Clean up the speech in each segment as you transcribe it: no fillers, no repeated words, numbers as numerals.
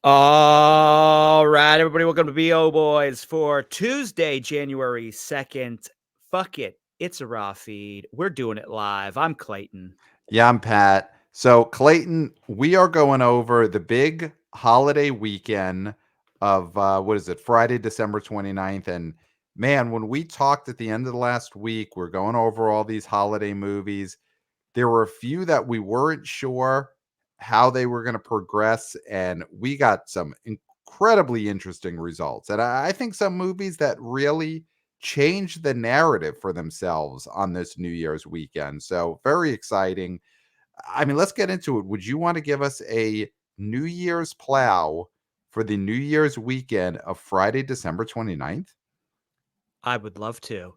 All right, everybody, welcome to BO Boys for Tuesday, January 2nd. Fuck it. It's a raw feed. We're doing it live. I'm Clayton. Yeah, I'm Pat. So, Clayton, we are going over the big holiday weekend of what is it, Friday, December 29th. And man, when we talked at the end of the last week, we're going over all these holiday movies. There were a few that we weren't sure how they were going to progress, and we got some incredibly interesting results. And I think some movies that really changed the narrative for themselves on this New Year's weekend. So, very exciting. I mean, let's get into it. Would you want to give us a New Year's plow for the New Year's weekend of Friday, December 29th? I would love to.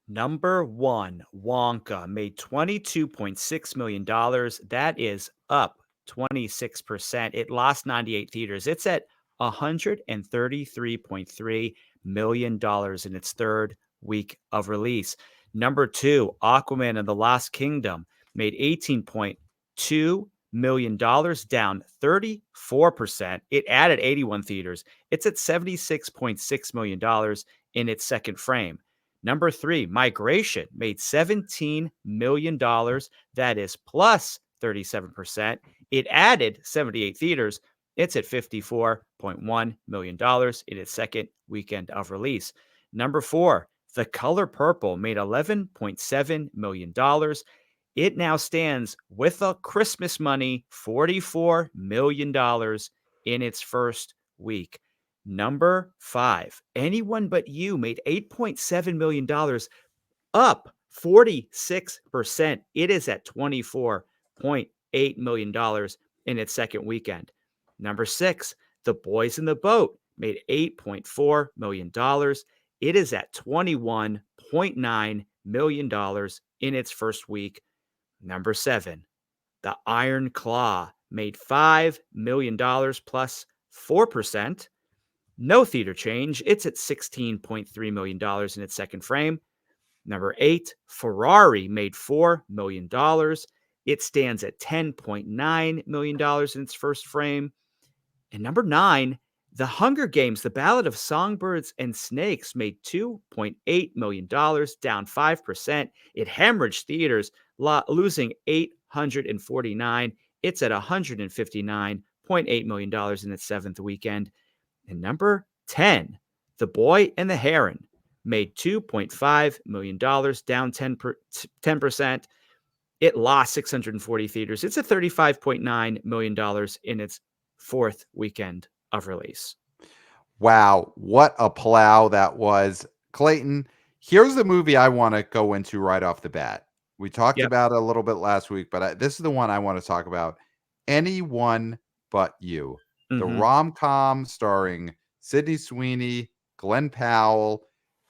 Number one, Wonka made $22.6 million. That is up 26%. It lost 98 theaters. It's at $133.3 million in its third week of release. Number two, Aquaman and the Lost Kingdom made $18.2 million, down 34%. It added 81 theaters. It's at $76.6 million in its second frame. Number three, Migration made $17 million. That is plus 37%. It added 78 theaters. It's at $54.1 million in its second weekend of release. Number four, The Color Purple made $11.7 million. It now stands with a Christmas money, $44 million in its first week. Number five, Anyone But You made $8.7 million, up 46%. It is at $24.8 million in its second weekend. Number six, The Boys in the Boat made $8.4 million. It is at $21.9 million in its first week. Number seven, The Iron Claw made $5 million plus 4%. No theater change. It's at $16.3 million in its second frame. Number eight, Ferrari made $4 million. It stands at $10.9 million in its first frame. And number nine, The Hunger Games, The Ballad of Songbirds and Snakes made $2.8 million, down 5%. It hemorrhaged theaters, losing 849. It's at $159.8 million in its seventh weekend. And number 10, The Boy and the Heron made $2.5 million, down 10%. It lost 640 theaters. It's at $35.9 million in its fourth weekend of release. Wow, what a plow that was. Clayton, here's the movie I want to go into right off the bat. We talked Yep. about it a little bit last week, but this is the one I want to talk about. Anyone But You. The Mm-hmm. rom-com starring Sydney Sweeney, Glenn Powell.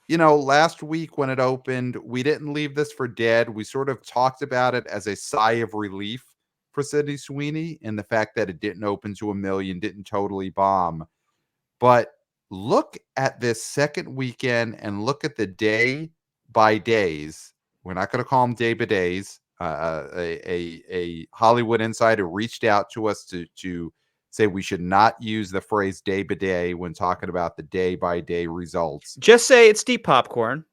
You know, last week when it opened, we didn't leave this for dead. We sort of talked about it as a sigh of relief for Sydney Sweeney and the fact that it didn't open to a million, didn't totally bomb. But look at this second weekend and look at the day by days. We're not going to call them day by days. A Hollywood insider reached out to us to say we should not use the phrase day by day when talking about the day by day results. Just say it's deep popcorn.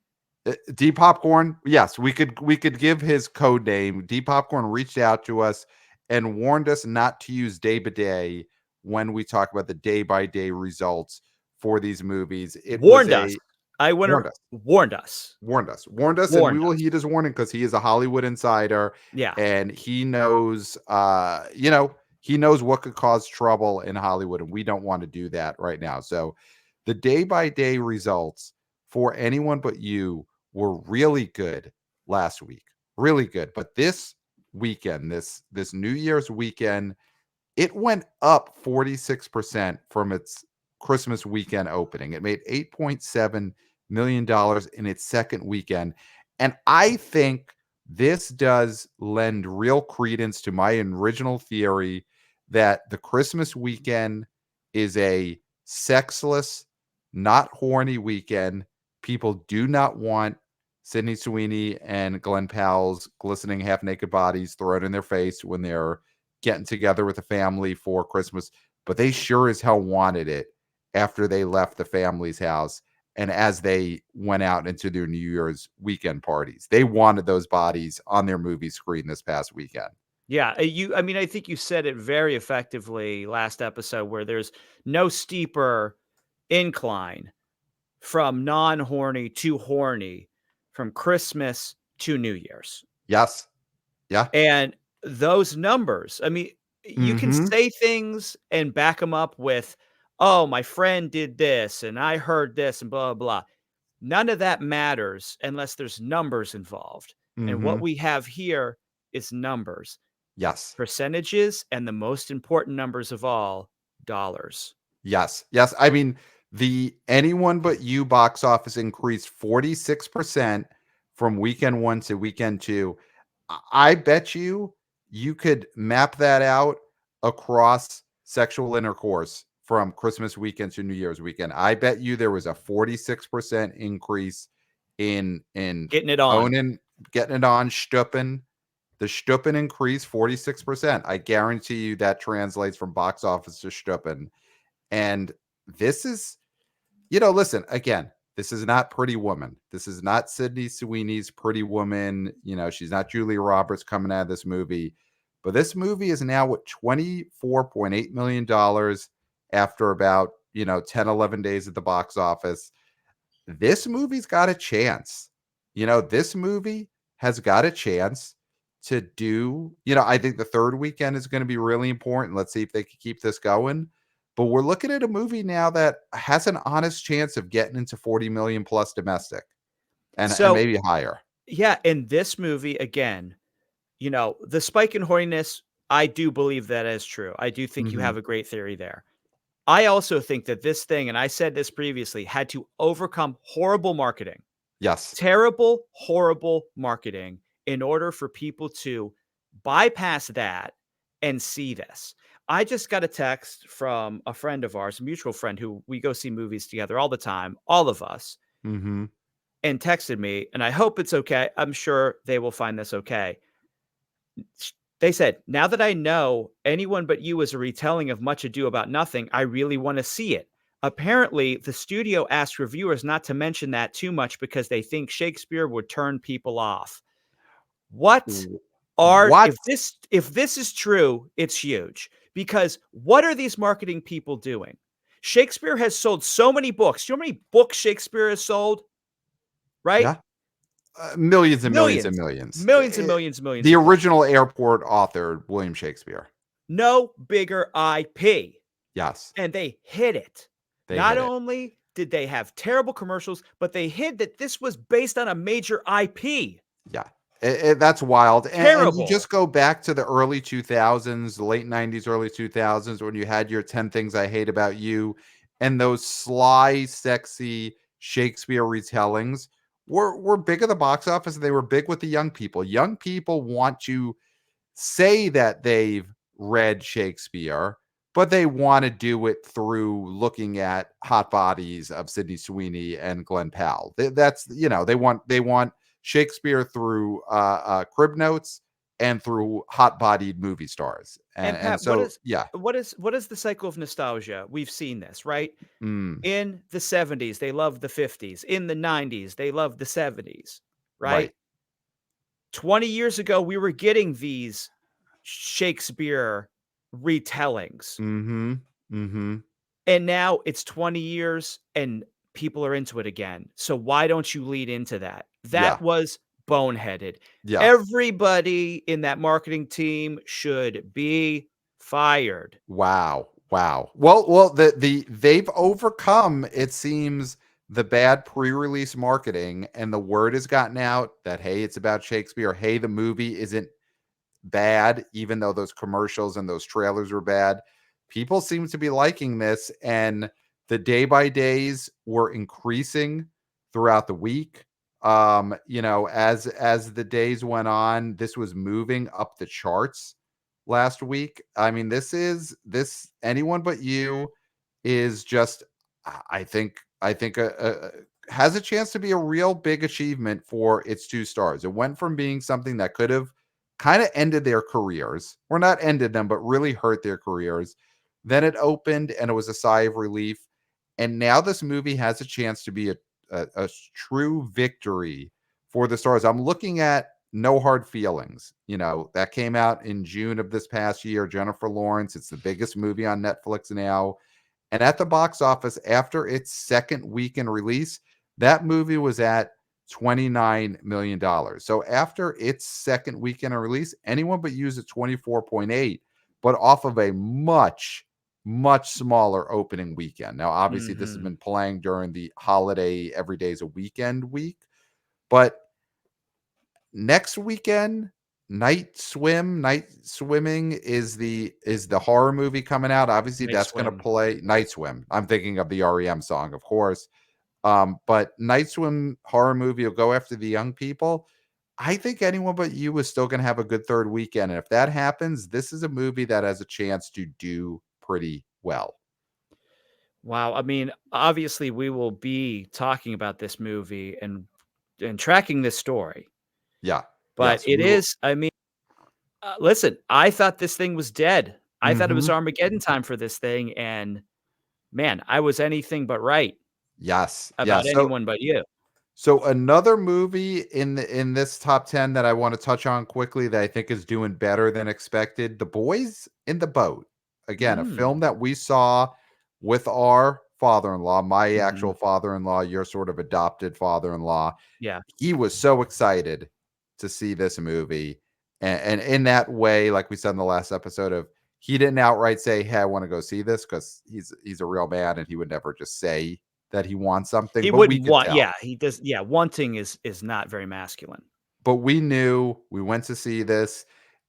D Popcorn, yes, we could give his code name. D Popcorn reached out to us and warned us not to use day by day when we talk about the day by day results for these movies. It was Warned us. a I went warned us, warned us. warned us, and we Warned will us. heed his warning because he is a Hollywood insider Yeah. and he knows, he knows what could cause trouble in Hollywood, and we don't want to do that right now. So, the day by day results for Anyone But You were really good last week, really good. But this weekend, this New Year's weekend, it went up 46% from its Christmas weekend opening. It made $8.7 million in its second weekend. And I think this does lend real credence to my original theory that the Christmas weekend is a sexless, not horny weekend. People do not want Sydney Sweeney and Glenn Powell's glistening half naked bodies thrown in their face when they're getting together with the family for Christmas. but they sure as hell wanted it after they left the family's house and as they went out into their New Year's weekend parties. They wanted those bodies on their movie screen this past weekend. Yeah, I mean, I think you said it very effectively last episode where there's no steeper incline from non-horny to horny, from Christmas to New Year's. Yes. Yeah. And those numbers, I mean, you can Mhm. say things and back them up with, "Oh, my friend did this, and I heard this, and blah, blah, blah." None of that matters unless there's numbers involved. And what Mhm. we have here is numbers, Yes. percentages, and the most important numbers of all, dollars. Yes. Yes. I mean, the Anyone But You box office increased 46% from weekend 1 to weekend 2. I bet you could map that out across sexual intercourse from Christmas weekend to New Year's weekend. I bet you there was a 46% increase in Getting it on. owning, getting it on, stupping. The stupping increased 46%. I guarantee you that translates from box office to stupping. And this is, listen, again, this is not Pretty Woman. This is not Sydney Sweeney's Pretty Woman. She's not Julia Roberts coming out of this movie. But this movie is now at $24.8 million after about, 10, 11 days at the box office. This movie's got a chance. This movie has got a chance to do, I think the third weekend is going to be really important. Let's see if they can keep this going. But we're looking at a movie now that has an honest chance of getting into 40 million plus domestic and So, maybe higher. yeah, in this movie, again, the spike in horniness, I do believe that is true. I do think you Hmm. have a great theory there. I also think that this thing, and I said this previously, had to overcome horrible marketing. Yes. Terrible, horrible marketing in order for people to bypass that and see this. I just got a text from a friend of ours, a mutual friend who we go see movies together all the time, all of us, Hmm. and texted me, and I hope it's okay. I'm sure they will find this okay. They said, "Now that I know Anyone But You is a retelling of Much Ado About Nothing, I really want to see it. Apparently, the studio asked reviewers not to mention that too much because they think Shakespeare would turn people off." What are What? if this is true, it's huge. Because what are these marketing people doing? Shakespeare has sold so many books. Do you know how many books Shakespeare has sold? Right? Yeah. Millions and millions and Millions. millions. Millions and millions and millions The of books. original airport author, William Shakespeare. No bigger IP. Yes. And they hid it. They Not hit it. only did they have terrible commercials, but they hid that this was based on a major IP. Yeah. That's wild. And you Terrible. just go back to the early 2000s, the late 90s, early 2000s, when you had your 10 Things I Hate About You, and those sly, sexy Shakespeare retellings were big at the box office. And they were big with the young people. Young people want to say that they've read Shakespeare, but they want to do it through looking at hot bodies of Sydney Sweeney and Glenn Powell. That's, they want Shakespeare through crib notes and through hot bodied movie stars. And And and Pat, what so is yeah. what is the cycle of nostalgia? We've seen this, right? Mm, In the 70s, they loved the 50s. In the 90s, they loved the 70s, right. right? 20 years ago, we were getting these Shakespeare retellings. Mm-hmm. Mm-hmm. And now it's 20 years and people are into it again. So why don't you lead into that? Yeah. That was boneheaded. Yeah. Everybody in that marketing team should be fired. Wow. Wow. Well, they've overcome, it seems, the bad pre-release marketing, and the word has gotten out that hey, it's about Shakespeare. Hey, the movie isn't bad, even though those commercials and those trailers were bad. People seem to be liking this, and the day by days were increasing throughout the week. As the days went on, this was moving up the charts last week. I mean, this Anyone But You is just, I think has a chance to be a real big achievement for its two stars. It went from being something that could have kind of ended their careers, or not ended them, but really hurt their careers, Then it opened and it was a sigh of relief. And now this movie has a chance to be a true victory for the stars. I'm looking at No Hard Feelings. That came out in June of this past year. Jennifer Lawrence. It's the biggest movie on Netflix now. And at the box office, after its second weekend release, that movie was at $29 million. So after its second weekend of release, anyone but use at 24.8, but off of a much, much smaller opening weekend. Now, obviously, this has Mhm. been playing during the holiday, every day is a weekend week, but next weekend, Night Swimming is the horror movie coming out. Obviously, Night that's going to Swim. play Night Swim. I'm thinking of the REM song, of course. But Night Swim horror movie will go after the young people. I think Anyone But You is still going to have a good third weekend, and if that happens, this is a movie that has a chance to do pretty well. Wow, I mean, obviously, we will be talking about this movie and tracking this story, Yeah. but Yes, it we will. is I mean, listen, I thought this thing was dead. I thought it was Mhm. Armageddon time for this thing, and man, I was anything but right Yes. about Yes. So Anyone But You. another movie in this top 10 that I want to touch on quickly that I think is doing better than expected, The Boys in the Boat. Again, a Mm, film that we saw with our father-in-law, my actual mhm, father-in-law, your sort of adopted father-in-law. yeah. He was so excited to see this movie. And in that way, like we said in the last episode, of he didn't outright say, "Hey, I want to go see this," because he's a real man and he would never just say that he wants something, He but we wouldn't could want tell. yeah, he does yeah, wanting is not very masculine. But we knew, we went to see this,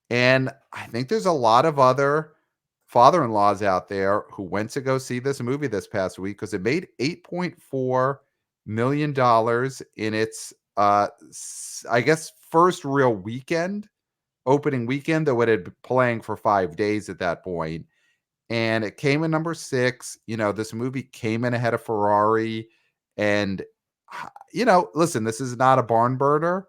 and I think there's a lot of other father-in-laws out there who went to go see this movie this past week because it made $8.4 million in its I guess first real weekend, opening weekend, though it had been playing for 5 days at that point. And it came in number 6. This movie came in ahead of Ferrari, and listen, this is not a barn burner,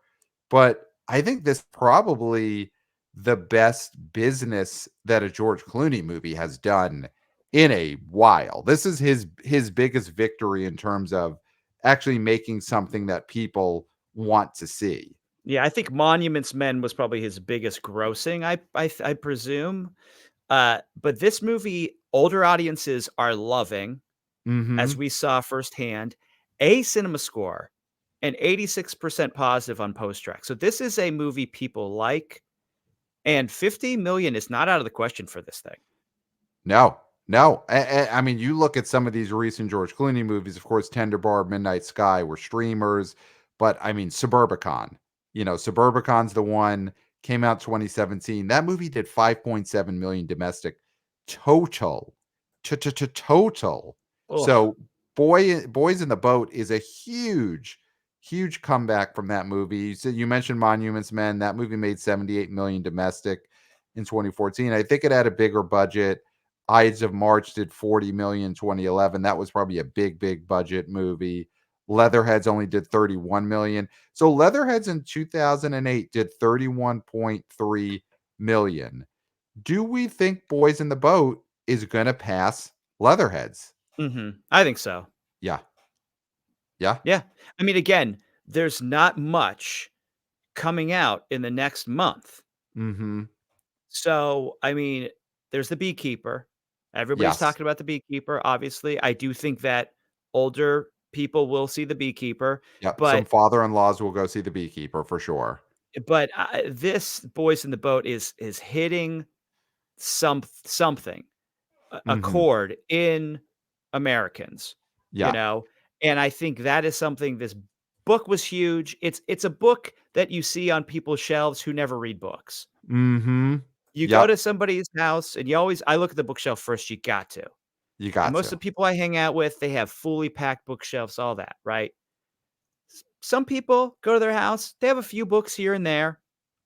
but I think this probably the best business that a George Clooney movie has done in a while. This is his biggest victory in terms of actually making something that people want to see. Yeah, I think Monuments Men was probably his biggest grossing, I presume. But this movie, older audiences are loving, as Mhm. we saw firsthand. A Cinema Score, and 86% positive on Post Track. So this is a movie people like, and 50 million is not out of the question for this thing. No, no. I mean, you look at some of these recent George Clooney movies, of course, Tender Bar, Midnight Sky were streamers, but I mean, Suburbicon. Suburbicon's the one, came out 2017. That movie did 5.7 million domestic total. Total. Oh, So, Boys in the Boat is a huge, huge comeback from that movie. You mentioned Monuments Men. That movie made 78 million domestic in 2014. I think it had a bigger budget. Ides of March did 40 million 2011. That was probably a big, big budget movie. Leatherheads only did 31 million. So Leatherheads in 2008 did 31.3 million. Do we think Boys in the Boat is going to pass Leatherheads? mhm, I think so. Yeah. Yeah. Yeah. I mean, again, there's not much coming out in the next month. Mhm. So, I mean, there's The Beekeeper. Everybody's Yes. talking about The Beekeeper, obviously. I do think that older people will see The Beekeeper, Yep. Some but father-in-laws will go see The Beekeeper for sure. this Boys in the Boat is hitting something, a Mhm. chord in Americans, you Yeah. know? And I think that is something this book was huge. It's a book that you see on people's shelves who never read books. Mhm. You go Yep. to somebody's house and I look at the bookshelf first, you got to. You And got most to. of the people I hang out with, they have fully packed bookshelves, all that, right? Some people go to their house, they have a few books here and there.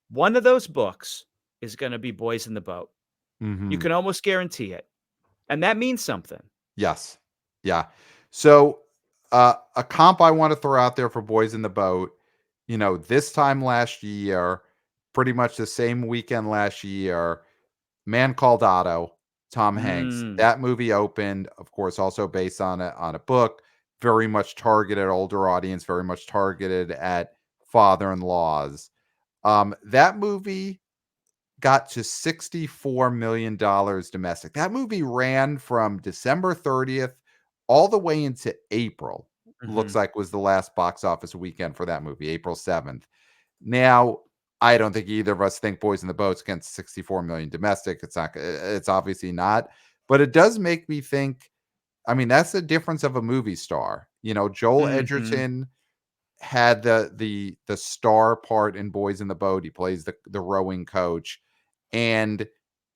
One of those books is gonna be Boys in the Boat. You Mhm. can almost guarantee it, and that means something. Yes. Yeah. So, a comp I want to throw out there for Boys in the Boat, this time last year, pretty much the same weekend last year, Man Called Otto. Tom Hanks. Mm. That movie opened, of course, also based on a book, very much targeted older audience, very much targeted at father-in-laws. That movie got to $64 million domestic. That movie ran from December 30th all the way into April. Looks Mhm. like was the last box office weekend for that movie, April 7th. Now, I don't think either of us think Boys in the Boat's against 64 million domestic. It's not it's obviously not, but it does make me think, I mean, that's the difference of a movie star. Joel Mhm. Edgerton had the star part in Boys in the Boat. He plays the rowing coach. And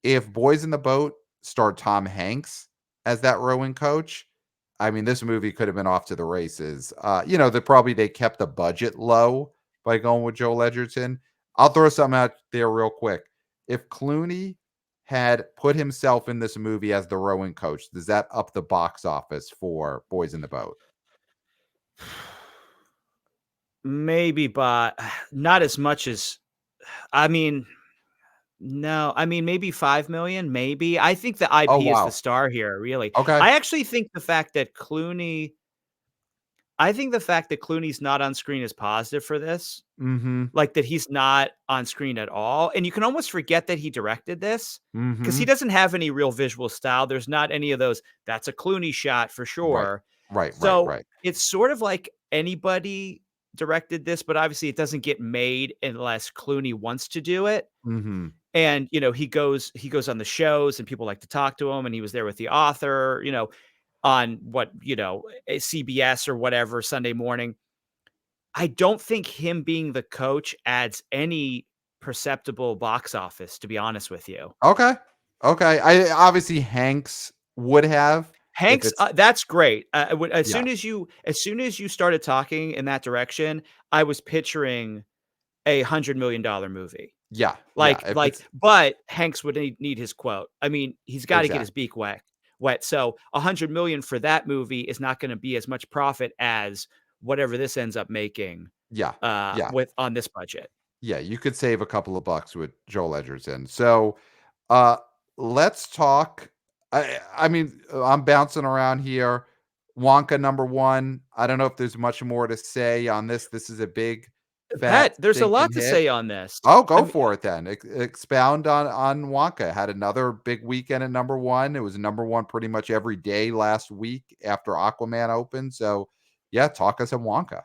if Boys in the Boat starred Tom Hanks as that rowing coach, I mean, this movie could have been off to the races. They kept the budget low by going with Joel Edgerton. I'll throw something out there real quick. If Clooney had put himself in this movie as the rowing coach, does that up the box office for Boys in the Boat? Maybe, but not as much as I mean, no. I mean, maybe 5,000,000, maybe. I think the Oh, IP is the wow. star here, really. Okay. I actually think the fact that Clooney I think the fact that Clooney's not on screen is positive for this. Mhm. Like, that he's not on screen at all, and you can almost forget that he directed this because he Mhm. doesn't have any real visual style. There's not any of those, "That's a Clooney shot for Right. sure." Right, right, So, right. it's sort of like anybody directed this, but obviously it doesn't get made unless Clooney wants to do it, Mhm. and, he goes on the shows and people like to talk to him, and he was there with the author, on CBS or whatever Sunday morning. I don't think him being the coach adds any perceptible box office, to be honest with you. Okay. Okay. I obviously Hanks would have if Hanks, it's that's great. As yeah. soon as you started talking in that direction, I was picturing a $100 million movie. Yeah. Yeah. Like If like, it's but Hanks would need his quote. I mean, he's gotta get his exactly. beak wet. So 100 million for that movie is not gonna be as much profit as whatever this ends up making, Yeah. Yeah. with on this budget. Yeah. You could save a couple of bucks with Joel Edgerton. So uh let's talk. I'm bouncing around here. Wonka number one. I don't know if there's much more to say on this. This is a big fat Bet, there's a stinking lot to hit. say on this. Oh, I go mean, for it then. Expound on Wonka. Had another big weekend at number one. It was number one pretty much every day last week after Aquaman opened. So, yeah, talk us some Wonka.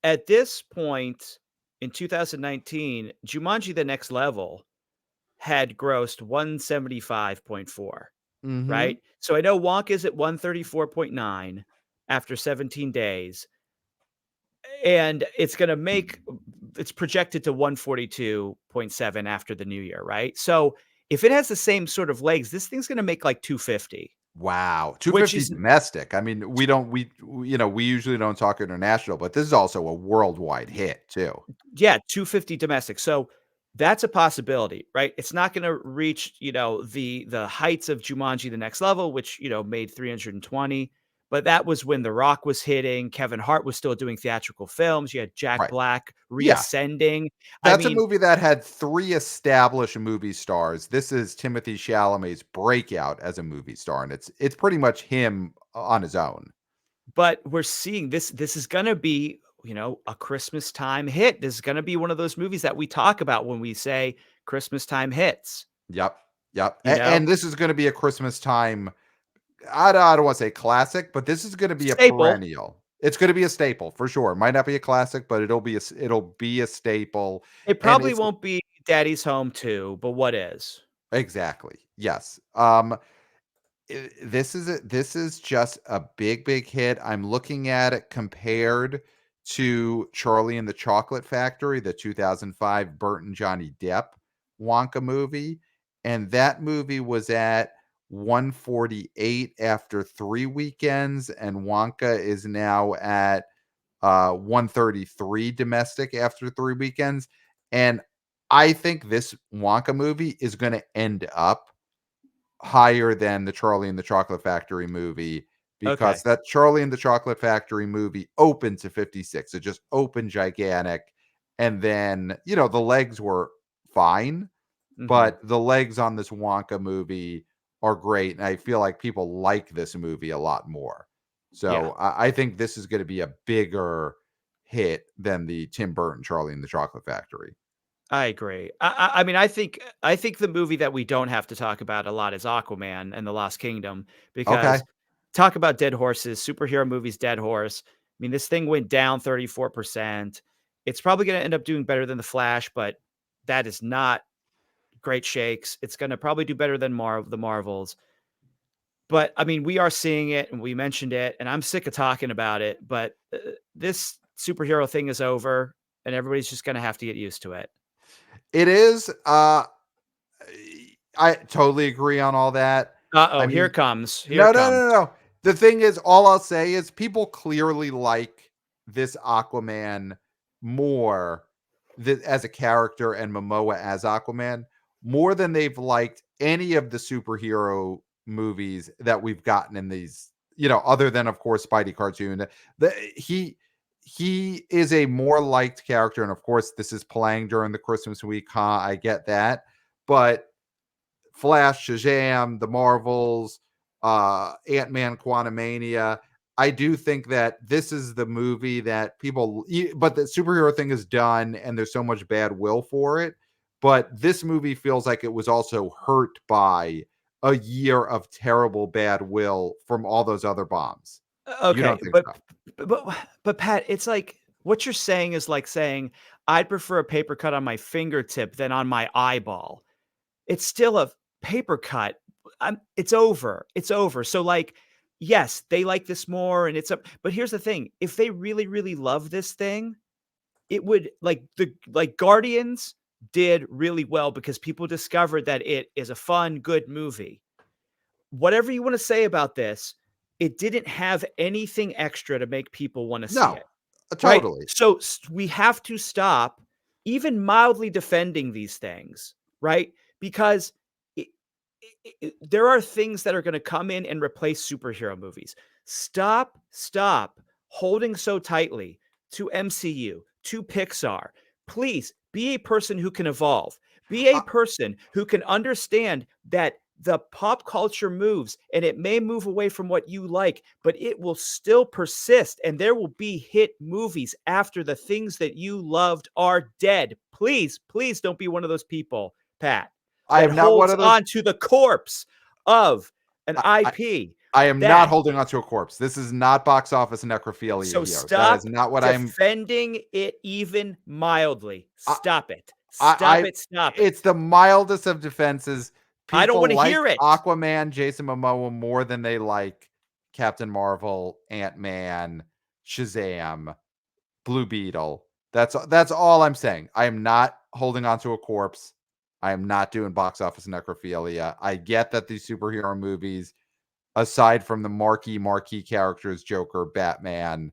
at this point in 2019, Jumanji: The Next Level had grossed 175.4, Mm-hmm. right? So I know Wonka's at 134.9 after 17 days, and it's projected to 142.7 after the new year, right? So if it has the same sort of legs, this thing's gonna make like 250, Wow. which 250 is domestic. I mean, we usually don't talk international, but this is also a worldwide hit too. Yeah, 250 domestic. So that's a possibility, right? It's not going to reach, the heights of Jumanji: The Next Level, which, made 320, but that was when The Rock was hitting, Kevin Hart was still doing theatrical films, you had Jack Right. Black Yeah. reascending. I That's a mean, movie that had 3 established movie stars. This is Timothy Chalamet's breakout as a movie star, and it's pretty much him on his own. but we're seeing this is going to be, a Christmas time hit. This is going to be one of those movies that we talk about when we say Christmas time hits, Yep, yep, you know? and this is gonna be a Christmas time. I don't wanna say classic, but this is gonna be a Staple. perennial. It's gonna be a staple for sure. Might not be a classic, but it'll be a staple, It and probably it's won't be Daddy's Home 2, but what is? exactly, yes. This is just a big hit. I'm looking at it compared to Charlie and the Chocolate Factory, the 2005 Burt and Johnny Depp Wonka movie, and that movie was at 148 after 3 weekends, and Wonka is now at 133 domestic after 3 weekends, and I think this Wonka movie is gonna end up higher than the Charlie and the Chocolate Factory movie because Okay. that Charlie and the Chocolate Factory movie opened to 56. It just opened gigantic. And then, the legs were fine, Mhm. but the legs on this Wonka movie are great, and I feel like people like this movie a lot more. Yeah. So I think this is going to be a bigger hit than the Tim Burton Charlie and the Chocolate Factory. I agree. I mean, I think the movie that we don't have to talk about a lot is Aquaman and the Lost Kingdom Okay. because talk about dead horses, superhero movies, dead horse. I mean, this thing went down 34%. It's probably going to end up doing better than The Flash, but that is not great shakes. It's going to probably do better than the Marvels. But I mean, we are seeing it and we mentioned it, and I'm sick of talking about it, but this superhero thing is over and everybody's just going to have to get used to it. It is. I totally agree on all that. Uh-oh, I here it mean, comes, here no, it no, comes. no, no. The thing is, all I'll say is people clearly like this Aquaman more as a character and Momoa as Aquaman more than they've liked any of the superhero movies that we've gotten in these, other than of course Spidey cartoon. The, he is a more liked character, and of course this is playing during the Christmas week, huh? I get that, but Flash, Shazam, the Marvels, Ant-Man, Quantumania. I do think that this is the movie that but the superhero thing is done and there's so much bad will for it. But this movie feels like it was also hurt by a year of terrible bad will from all those other bombs. You Okay, don't think but so? but but Pat, it's like what you're saying is like saying, "I'd prefer a paper cut on my fingertip than on my eyeball." It's still a paper cut. It's over. It's over. So, like, yes, they like this more, and it's a but here's the thing, if they really, really love this thing, it would like Guardians did really well because people discovered that it is a fun, good movie. Whatever you wanna say about this, it didn't have anything extra to make people wanna see No, it. Right? totally. So, we have to stop even mildly defending these things, right? Because I there are things that are gonna come in and replace superhero movies. Stop holding so tightly to MCU, to Pixar. Please be a person who can evolve. Be a I, person who can understand that the pop culture moves and it may move away from what you like, but it will still persist and there will be hit movies after the things that you loved are dead. Please, please don't be one of those people, Pat, I that am not one holds of those. on to the corpse of an I, I, IP I am not that holding onto a corpse. This is not box office necrophilia so here. That is stop not what I'm. defending it even mildly. I, Stop it. I Stop it. Stop it. it's the mildest of defenses. I don't want People to like hear it. Aquaman, Jason Momoa more than they like Captain Marvel, Ant-Man, Shazam, Blue Beetle. That's all I'm saying. I am not holding onto a corpse. I am not doing box office necrophilia. I get that these superhero movies, aside from the marquee characters, Joker, Batman,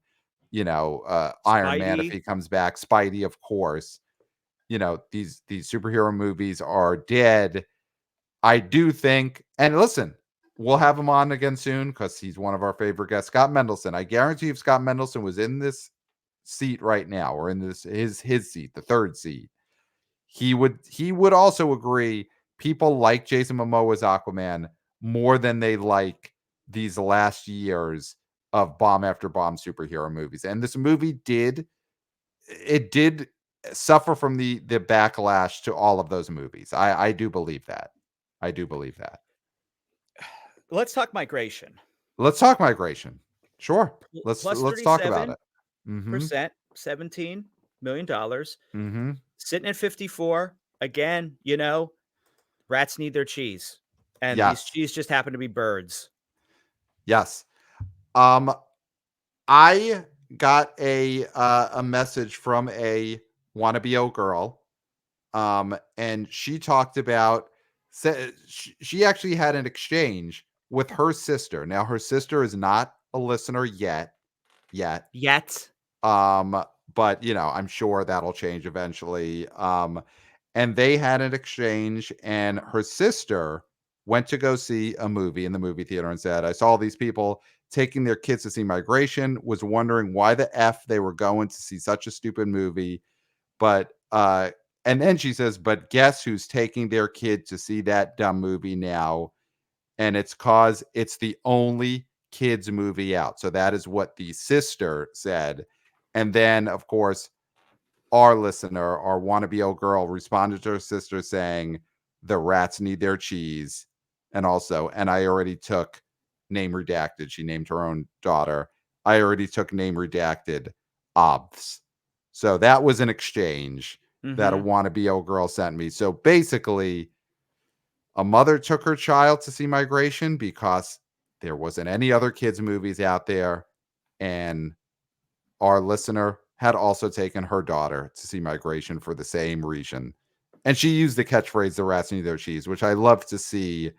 Iron Man if Spidey. he comes back, Spidey, of course, these superhero movies are dead. I do think, and listen, we'll have him on again soon because he's one of our favorite guests, Scott Mendelson. I guarantee if Scott Mendelson was in this seat right now, or in this his seat, the third seat, he would also agree. People like Jason Momoa's Aquaman more than they like these last years of bomb after bomb superhero movies. And this movie did suffer from the backlash to all of those movies. I do believe that. I do believe that. Let's talk migration. Let's talk migration. Sure. Let's Plus let's talk about it. 37%, Mhm. $17 million. Mhm. Sitting at 54. Again, rats need their cheese. And these Yes. cheese just happen to be birds. Yes. Um I got a message from a wannabe girl, and she talked about she actually had an exchange with her sister. Now her sister is not a listener yet, Yet. um, but I'm sure that'll change eventually. And they had an exchange, and her sister went to go see a movie in the movie theater and said, "I saw these people taking their kids to see Migration, was wondering why the F they were going to see such a stupid movie, but And then she says, "But guess who's taking their kid to see that dumb movie now? And it's 'cause it's the only kids movie out." So that is what the sister said. And then, of course, our listener, our wannabe old girl, responded to her sister saying, "The rats need their cheese." And also, "And I already took name redacted." She named her own daughter. "I already took name redacted obs." So that was an exchange that a Mhm. wannabe old girl sent me. So basically, a mother took her child to see Migration because there wasn't any other kids movies out there, and our listener had also taken her daughter to see Migration for the same reason. And she used the catchphrase, "The rats need their cheese," which I love to see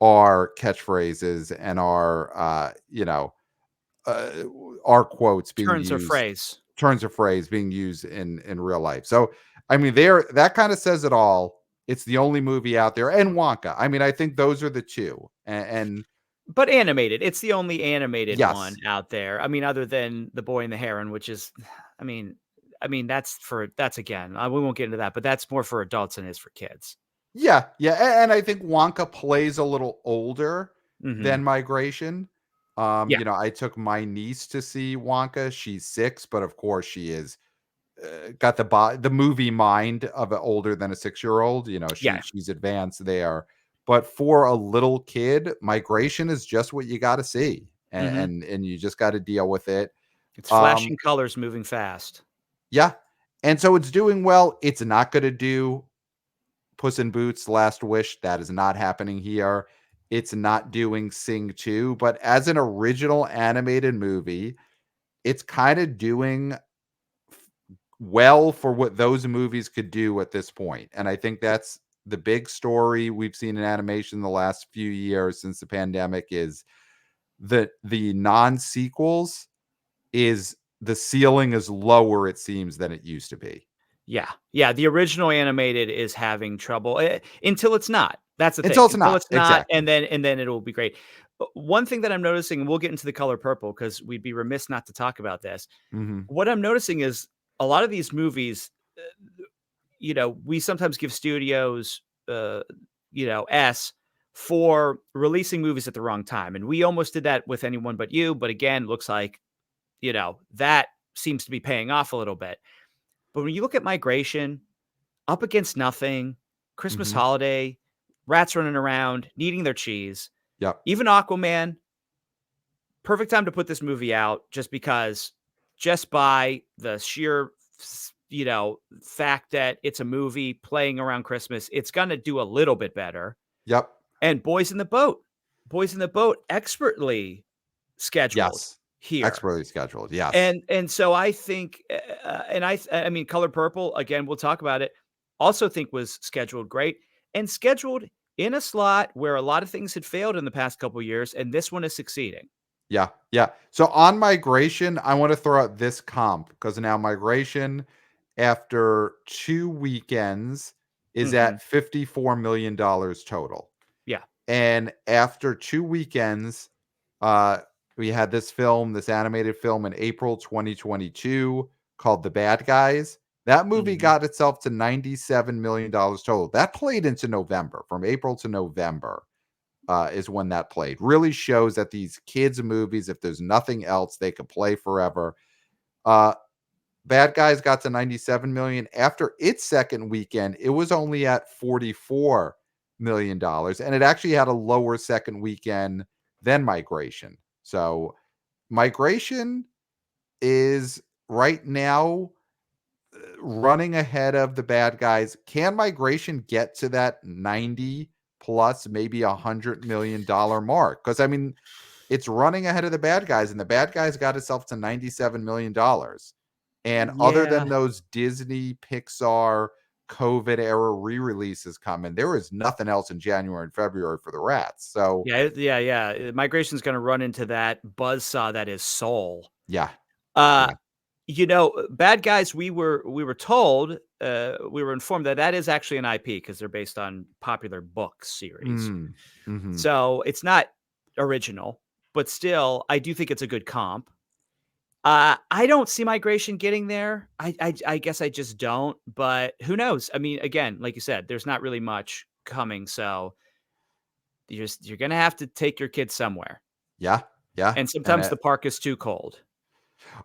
our catchphrases and uh, our quotes being Turns of used, phrase. turns of phrase being used in real life. So, I mean, there that kind of says it all. It's the only movie out there, and Wonka. I mean, I think those are the two. And But animated. It's the only animated one yes, out there. I mean, other than The Boy and the Heron, which is I mean that's again, we won't get into that, but that's more for adults than it is for kids. yeah, yeah, and I think Wonka plays a little older Mhm. than Migration. Yeah. I took my niece to see Wonka. She's 6, but of course she is got the movie mind of a older than a 6-year-old. Yeah. She's advanced there. But for a little kid, Migration is just what you got to see, and, Mhm. and you just got to deal with it. It's Um, flashing colors moving fast. yeah, and so it's doing well. It's not going to do Puss in Boots: Last Wish. That is not happening here. It's not doing Sing 2, but as an original animated movie, it's kind of doing well for what those movies could do at this point. And I think that's the big story we've seen in animation the last few years since the pandemic is that the non-sequels is the ceiling is lower, it seems, than it used to be. Yeah. Yeah, the original animated is having trouble, until it's not. That's the thing. Until it's Until not. it's not, Exactly. and then it'll be great. But one thing that I'm noticing, and we'll get into The Color Purple because 'cause we'd be remiss not to talk about this. Hmm. What I'm noticing is a lot of these movies, we sometimes give studios, uh, S for releasing movies at the wrong time, and we almost did that with Anyone But You, but again, looks like, that seems to be paying off a little bit. But when you look at Migration, Up Against Nothing, Christmas Hmm. Holiday, Rats Running Around, Needing Their Cheese, Yep. even Aquaman, perfect time to put this movie out just because just by the sheer fact that it's a movie playing around Christmas, it's going to do a little bit better. Yep. And Boys in the Boat expertly scheduled Yes. here. Expertly scheduled. Yes. And so I think I mean Color Purple, again, we'll talk about it, also think was scheduled great and scheduled in a slot where a lot of things had failed in the past couple years, and this one is succeeding. Yeah, yeah. So on Migration, I want to throw out this comp because now Migration, after 2 weekends, is Mhm. at $54 million total. Yeah. And after 2 weekends, uh, we had this animated film in April 2022 called The Bad Guys. That movie Mhm. got itself to $97 million total. That played into November, from April to November is when that played. Really shows that these kids' movies, if there's nothing else, they could play forever. Uh, Bad Guys got to 97 million. After its second weekend, it was only at $44 million, and it actually had a lower second weekend than Migration. So Migration is right now running ahead of the Bad Guys. Can Migration get to that 90 plus, maybe $100 million mark? Because I mean, it's running ahead of the Bad Guys, and the Bad Guys got itself to $97 million. And other Yeah. than those Disney, Pixar, COVID era re-releases coming, there is nothing else in January and February for the rats. So Yeah. Migration's gonna run into that buzzsaw that is Soul. yeah, Uh, yeah. Bad Guys, we were told, we were informed that that is actually an IP because 'cause they're based on popular book series. Mm, hmm. So, it's not original, but still, I do think it's a good comp. I don't see migration getting there. I guess I just don't, but who knows? I mean, again, like you said, there's not really much coming, so you're gonna have to take your kids somewhere, Yeah, yeah, and and sometimes the park is too cold.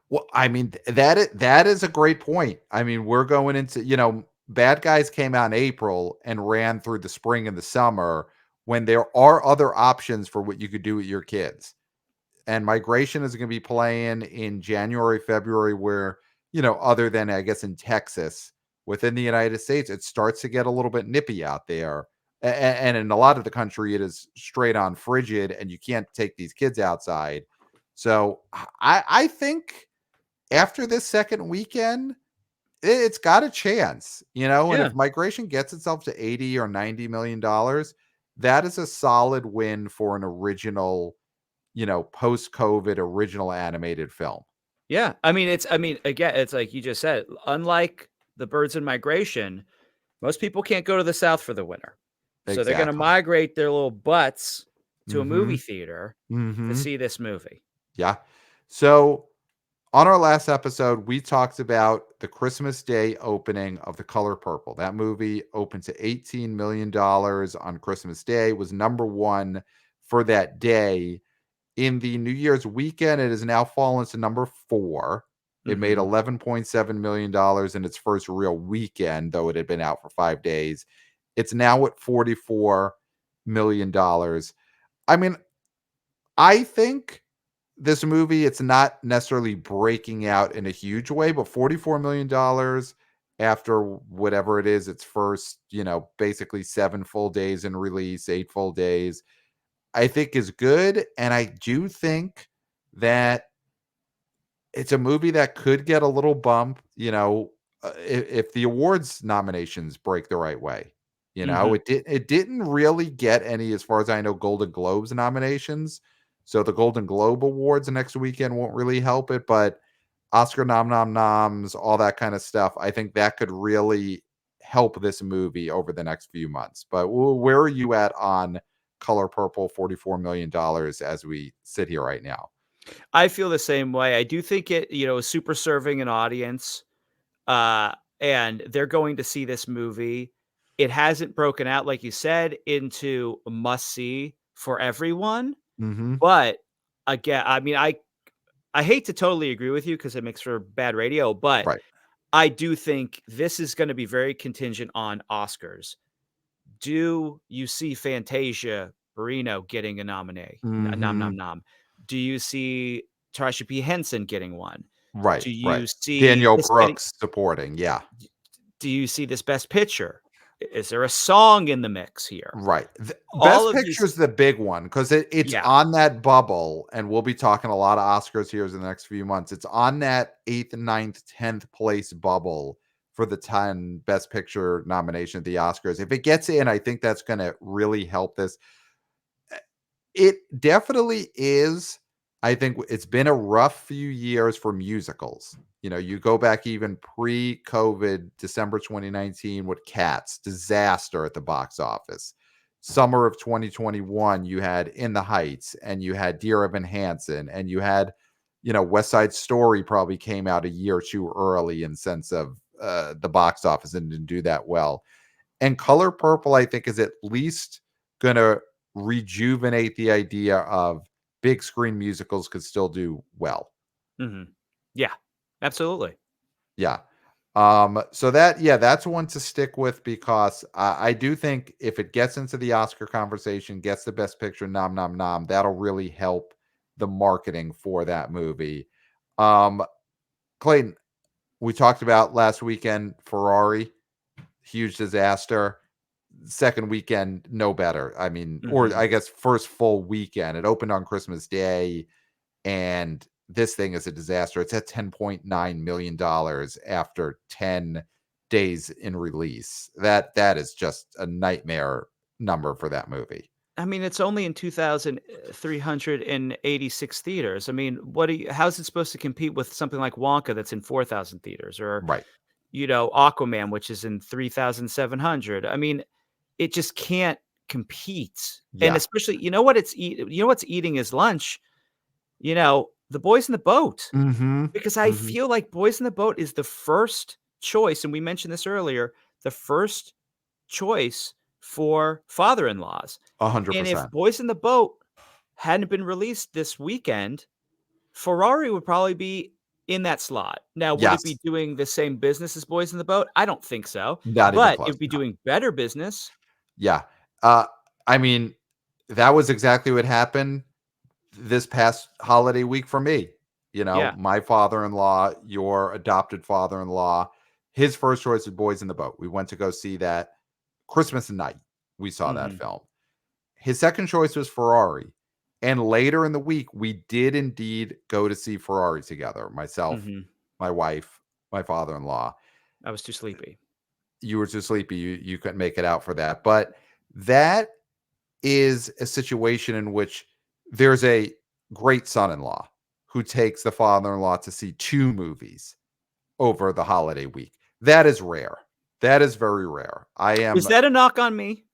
well, I mean, that is a great point. I mean, we're going into, Bad Guys came out in April and ran through the spring and the summer when there are other options for what you could do with your kids. And migration is going to be playing in January, February, where, other than I guess in Texas, within the United States, it starts to get a little bit nippy out there. And in a lot of the country, it is straight on frigid, and you can't take these kids outside. So I think after this second weekend, it's got a chance, and Yeah. if migration gets itself to 80 or $90 million, that is a solid win for an original, post-COVID original animated film. Yeah, I mean, again, it's like you just said, unlike the birds in migration, most people can't go to the South for the winter. So they're gonna Exactly. migrate their little butts to a movie Mhm. theater to Mhm. see this movie. Yeah. So, on our last episode, we talked about the Christmas Day opening of The Color Purple. That movie opened to $18 million on Christmas Day, was number 1 for that day. In the New Year's weekend, it has now fallen to number 4. It made Mhm. $11.7 million in its first real weekend, though it had been out for 5 days. It's now at $44 million. I mean, I think this movie, it's not necessarily breaking out in a huge way, but $44 million after whatever it is, its first, basically 7 full days in release, 8 full days, I think is good. And I do think that it's a movie that could get a little bump, if the awards nominations break the right way. Mhm. It didn't really get any, as far as I know, Golden Globes nominations. So the Golden Globe Awards next weekend won't really help it, but Oscar noms, all that kind of stuff, I think that could really help this movie over the next few months. But where are you at on Color Purple, $44 million as we sit here right now? I feel the same way. I do think it, is super serving an audience, uh, and they're going to see this movie. It hasn't broken out, like you said, into a must-see for everyone, Mhm. but again, I mean, I hate to totally agree with you because it makes for bad radio, but Right. I do think this is gonna be very contingent on Oscars. Do you see Fantasia Barrino getting a a nom nom Mhm. nom? Do you see Taraji P. Henson getting one? Right, Do you right. see Danielle this getting Brooks supporting, yeah, do you see this Best Picture? Is there a song in the mix here? right. All Best of Picture these. is the big one because it's Yeah. on that bubble, and we'll be talking a lot of Oscars here in the next few months. It's on that 8th, ninth, 10th place bubble for the 10 Best Picture nomination at the Oscars. If it gets in, I think that's gonna really help this. It definitely is. I think it's been a rough few years for musicals. You go back even pre-COVID, December 2019 with Cats, disaster at the box office. Summer of 2021, you had In the Heights, and you had Dear Evan Hansen, and you had, West Side Story probably came out a year too early in sense of the box office and didn't do that well. And Color Purple, I think, is at least gonna rejuvenate the idea of big screen musicals could still do well. Mhm. Yeah. Absolutely. Yeah. So that's one to stick with because I do think if it gets into the Oscar conversation, gets the best picture nom nom nom, that'll really help the marketing for that movie. Um, Clayton, we talked about last weekend, Ferrari, huge disaster. Second weekend, no better. I mean, or Mhm. I guess first full weekend. It opened on Christmas Day, and this thing is a disaster. It's at $10.9 million after 10 days in release. That is just a nightmare number for that movie. I mean, it's only in 2,386 theaters. I mean, how's it supposed to compete with something like Wonka that's in 4,000 theaters or, Right. Aquaman, which is in 3,700? I mean, it just can't compete. And Yeah. especially, you know what's eating his lunch? The Boys in the Boat, Mhm. because I Mhm. feel like Boys in the Boat is the first choice, and we mentioned this earlier, the first choice for father-in-laws. And if 100%. Boys in the Boat hadn't been released this weekend, Ferrari would probably be in that slot. Now, would it be Yes. doing the same business as Boys in the Boat? I don't think so, Not even but it close. would be No. doing better business. Yeah. Uh, I mean, that was exactly what happened this past holiday week for me. Yeah. My father-in-law, your adopted father-in-law, his first choice was Boys in the Boat. We went to go see that Christmas night. We saw that Mhm. film. His second choice was Ferrari. And later in the week, we did indeed go to see Ferrari together. Myself, Mhm. my wife, my father-in-law. I was too sleepy. You were too sleepy. You couldn't make it out for that. But that is a situation in which there's a great son-in-law who takes the father-in-law to see 2 movies over the holiday week. That is rare. That is very rare. I Is am that a knock on me?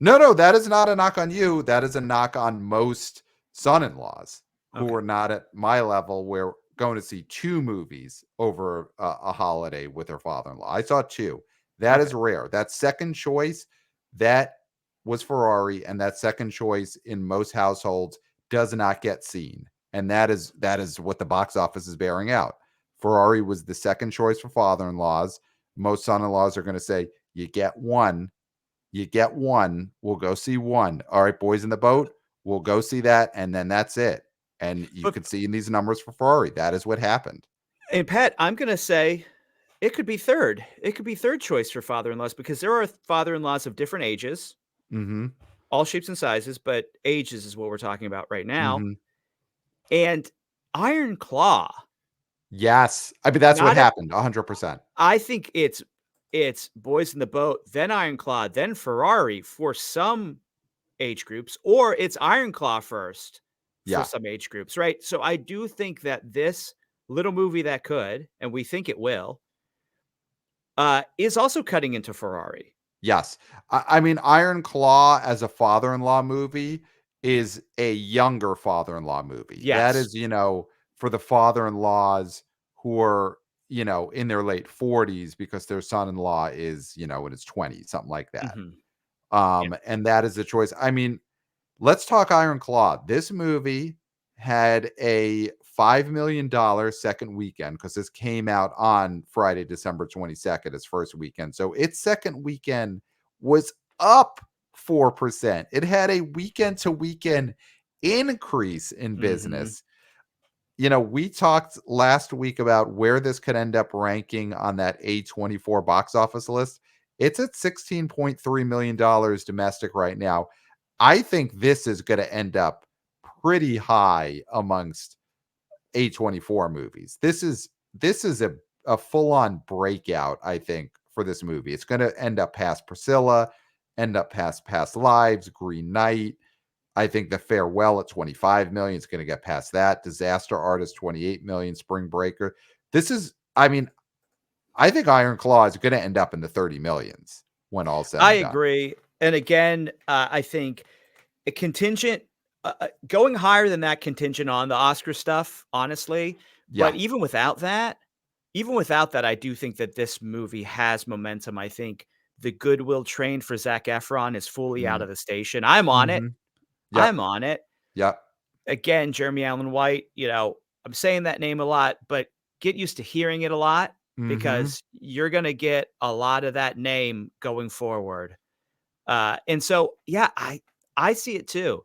No, that is not a knock on you. That is a knock on most son-in-laws who Okay. are not at my level where going to see 2 movies over a holiday with their father-in-law. I saw 2. That Okay. is rare. That second choice, that was Ferrari, and that second choice in most households does not get seen. And that is what the box office is bearing out. Ferrari was the second choice for father-in-laws. Most son-in-laws are gonna say, "You get 1, you get 1, we'll go see 1. All right, Boys in the Boat, we'll go see that, and then that's it." And you But could see in these numbers for Ferrari, that is what happened. and Pat, I'm gonna say it could be 3rd. It could be 3rd choice for father-in-laws because there are father-in-laws of different ages, Mhm, all shapes and sizes, but ages is what we're talking about right now. mhm. And Iron Claw, Yes, I mean, that's what not a happened, 100%. I think it's Boys in the Boat, then Iron Claw, then Ferrari for some age groups, or it's Iron Claw first for Yeah. some age groups, right? So I do think that this little movie that could, and we think it will, is also cutting into Ferrari. Yes. I mean, Iron Claw as a father-in-law movie is a younger father-in-law movie. That Yes. is, for the father-in-laws who are, in their late 40s because their son-in-law is, in his 20s, something like that. Mhm. Yeah. And that is the choice. I mean, let's talk Iron Claw. This movie had a $5 million second weekend because this came out on Friday, December 22nd, its first weekend. So its second weekend was up 4%. It had a weekend to weekend increase in Mhm. business. We talked last week about where this could end up ranking on that A24 box office list. It's at $16.3 million domestic right now. I think this is going to end up pretty high amongst A24 movies. This is a full-on breakout, I think, for this movie. It's going to end up past Priscilla, end up past Lives, Green Knight. I think The Farewell at 25 million is going to get past that. Disaster Artist 28 million, Spring Breaker. I mean, I think Iron Claw is going to end up in the 30 millions when all's said I and done. agree, and again, I think a contingent going higher than that contingent on the Oscar stuff, honestly, but Yeah. even without that, I do think that this movie has momentum. I think the goodwill train for Zac Efron is fully out Mm, of the station. I'm on it. mhm. Yep. I'm on it. Yep. Again, Jeremy Allen White, I'm saying that name a lot, but get used to hearing it a lot Mhm. because you're gonna get a lot of that name going forward. And so, yeah, I see it too.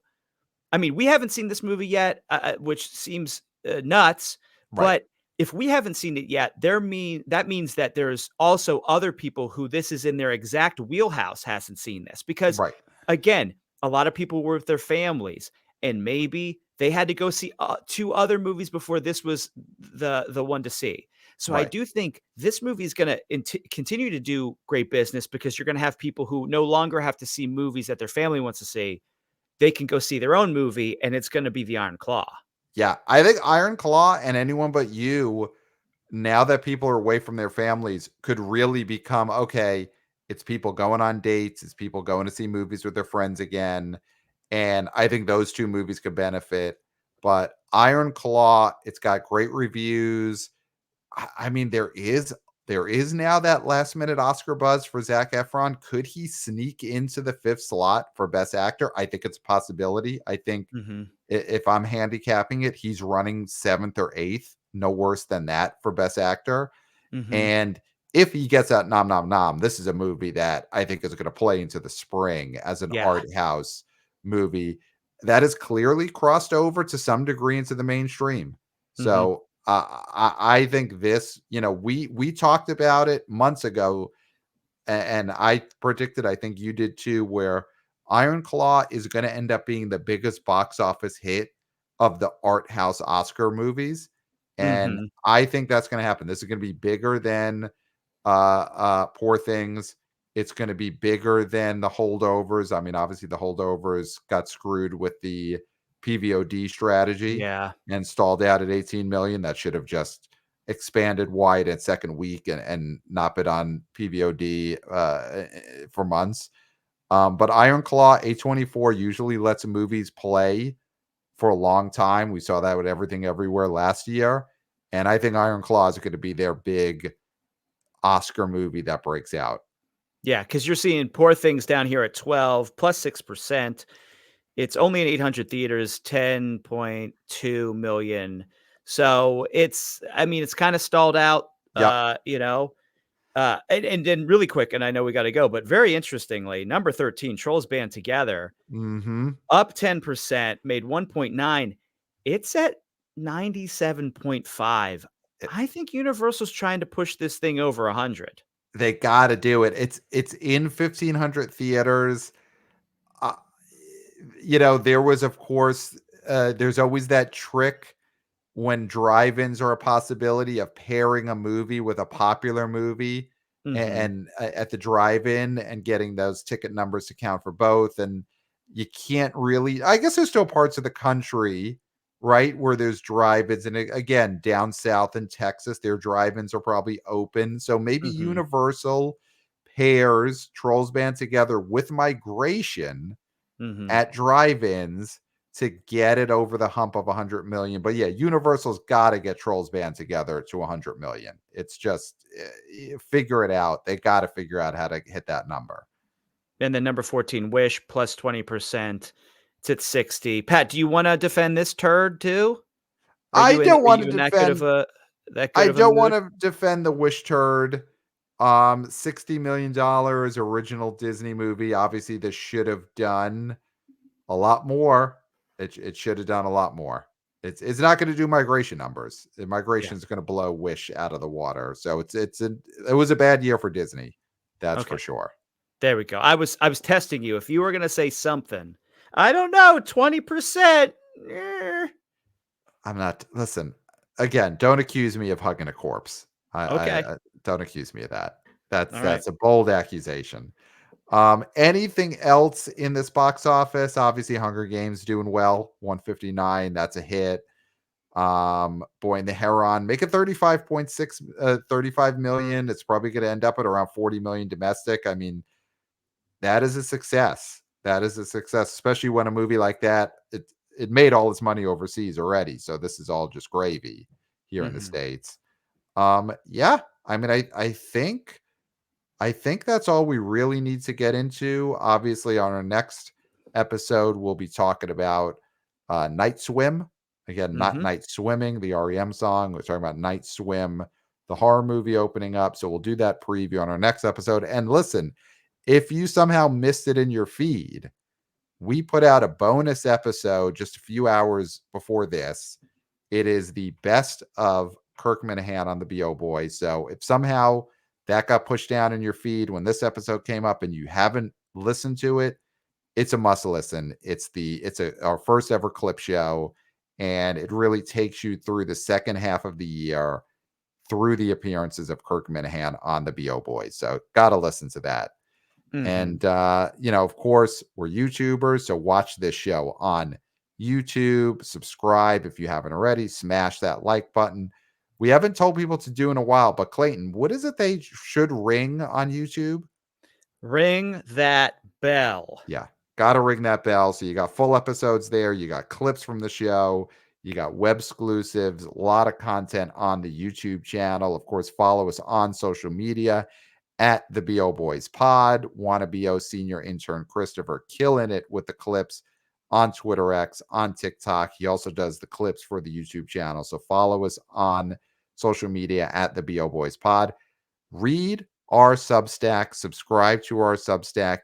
I mean, we haven't seen this movie yet, which seems nuts. Right. But if we haven't seen it yet, that means that there's also other people who this is in their exact wheelhouse hasn't seen this. Because Right. again, a lot of people were with their families, and maybe they had to go see 2 other movies before this was the one to see. So I Right. do think this movie is going to continue to do great business because you're going to have people who no longer have to see movies that their family wants to see. They can go see their own movie, and it's gonna be The Iron Claw. Yeah. I think Iron Claw and Anyone But You, now that people are away from their families, could really become okay. It's people going on dates, it's people going to see movies with their friends again. And I think those 2 movies could benefit. But Iron Claw, it's got great reviews. I mean, there is now that last minute Oscar buzz for Zac Efron. Could he sneak into the fifth slot for Best Actor? I think it's a possibility. I think Mhm. if I'm handicapping it, he's running seventh or eighth, no worse than that for Best Actor. Mhm. And if he gets that nom nom nom, this is a movie that I think is going to play into the spring as an Yeah. art house movie that has clearly crossed over to some degree into the mainstream. Mhm. So I think this, we talked about it months ago, and I predicted, I think you did too, where Iron Claw is going to end up being the biggest box office hit of the art house Oscar movies. And Mhm. I think that's going to happen. This is going to be bigger than Poor Things. It's going to be bigger than The Holdovers. I mean, obviously the Holdovers got screwed with the PVOD strategy Yeah. and stalled out at 18 million. That should have just expanded wide at second week and not been on PVOD for months. But Iron Claw A24 usually lets movies play for a long time. We saw that with Everything Everywhere last year. And I think Iron Claw is going to be their big Oscar movie that breaks out. Yeah, because you're seeing Poor Things down here at 12 plus 6%. It's only in 800 theaters, 10.2 million. So I mean, it's kind of stalled out, Yep. and then really quick, and I know we got to go, but very interestingly, number 13, Trolls Band Together, Mhm. up 10%, made 1.9. It's at 97.5. Eh, I think Universal's trying to push this thing over 100. they gotta do it. It's in 1,500 theaters. Uh, there was, of course, there's always that trick when drive-ins are a possibility of pairing a movie with a popular movie Mhm. at the drive-in and getting those ticket numbers to count for both. And you can't really, I guess there's still parts of the country, right, where there's drive-ins. And again, down south in Texas, their drive-ins are probably open. So maybe Mhm. Universal pairs Trolls Band Together with Migration Mhm. at drive-ins to get it over the hump of 100 million. But yeah, Universal's got to get Trolls Band Together to 100 million. It's just figure it out. They got to figure out how to hit that number. And then number 14, Wish, plus 20%. It's at 60. Pat, do you wanna defend this turd too? I don't Are want to you in that good of defend that good I of a don't want mood? to defend the Wish turd. $60 million original Disney movie. Obviously, this should have done a lot more. It should have done a lot more. It's not going to do migration numbers. Yeah. Migration is going to blow Wish out of the water. So it was a bad year for Disney. That's for Okay. sure. There we go. I was testing you. If you were gonna say something, I don't know, 20%. Eh. I'm not. Listen again. Don't accuse me of hugging a corpse. Okay. I don't accuse me of that. All right. That's a bold accusation. Anything else in this box office? Obviously, Hunger Games doing well. 159. That's a hit. Boy and the Heron make it 35.6 35 million. It's probably going to end up at around 40 million domestic. I mean, that is a success. That is a success, especially when a movie like that, it made all its money overseas already. So this is all just gravy here in the Mhm. States. Yeah, I mean, I think that's all we really need to get into. Obviously, on our next episode, we'll be talking about Night Swim. Again, not Mhm. Night Swimming, the REM song. We're talking about Night Swim, the horror movie opening up. So we'll do that preview on our next episode. And listen, if you somehow missed it in your feed, we put out a bonus episode just a few hours before this. It is the best of Kirk Minahan on the BO Boys. So if somehow that got pushed down in your feed when this episode came up and you haven't listened to it, it's a must listen. Our first ever clip show, and it really takes you through the second half of the year through the appearances of Kirk Minahan on the BO Boys. So gotta listen to that. Mhm. And of course, we're YouTubers, so watch this show on YouTube. Subscribe if you haven't already. Smash that like button. We haven't told people to do in a while, but Clayton, what is it they should ring on YouTube? Ring that bell. Yeah, gotta ring that bell. So you got full episodes there. You got clips from the show. You got web exclusives, a lot of content on the YouTube channel. Of course, follow us on social media at the BO Boys Pod. Wanna BO senior intern Christopher killing it with the clips on Twitter X, on TikTok. He also does the clips for the YouTube channel. So follow us on social media at the BO Boys Pod. Read our Substack, subscribe to our Substack.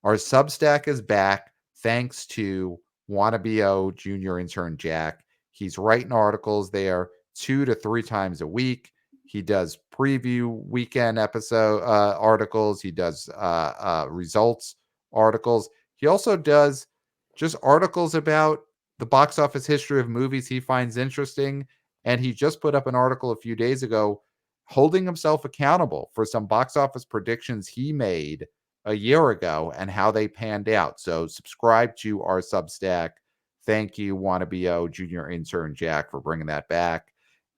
Our Substack is back thanks to Wanna BO junior intern Jack. He's writing articles there 2 to 3 times a week. He does preview weekend episode articles. He does results articles. He also does just articles about the box office history of movies he finds interesting. And he just put up an article a few days ago holding himself accountable for some box office predictions he made a year ago and how they panned out. So subscribe to our Substack. Thank you, Wannabe Junior Intern Jack, for bringing that back.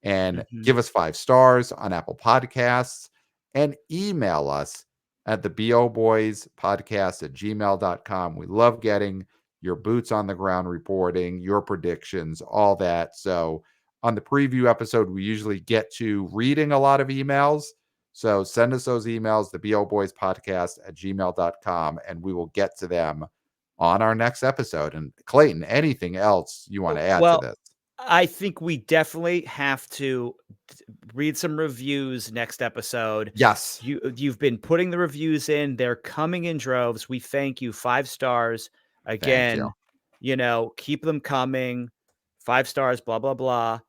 And Mhm. give us 5 stars on Apple Podcasts and email us at the BO Boys podcast at gmail.com. We love getting your boots on the ground reporting, your predictions, all that. So on the preview episode, we usually get to reading a lot of emails. So send us those emails, the BO Boys podcast at gmail.com, and we will get to them on our next episode. And Clayton, anything else you want to add to Well, this? I think we definitely have to read some reviews next episode. Yes. You've been putting the reviews in, they're coming in droves. We thank you. 5 stars. Thank you. Again, keep them coming. 5 stars, blah blah blah.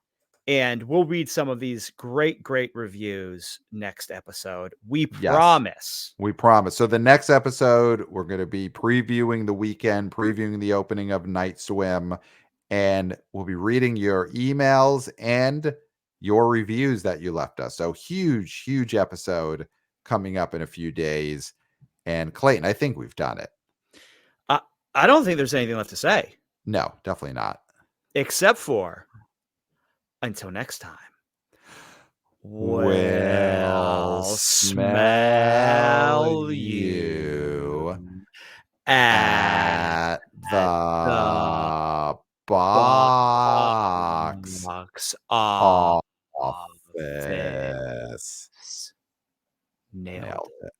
And we'll read some of these great, great reviews next episode. We Yes. promise. We promise. So the next episode, we're going to be previewing the weekend, previewing the opening of Night Swim, and we'll be reading your emails and your reviews that you left us. So huge, huge episode coming up in a few days. And Clayton, I think we've done it. I, I don't think there's anything left to say No, definitely not. except for until next time. We'll We'll smell smell you you at at the the box box office. office. Nailed Nailed it. it.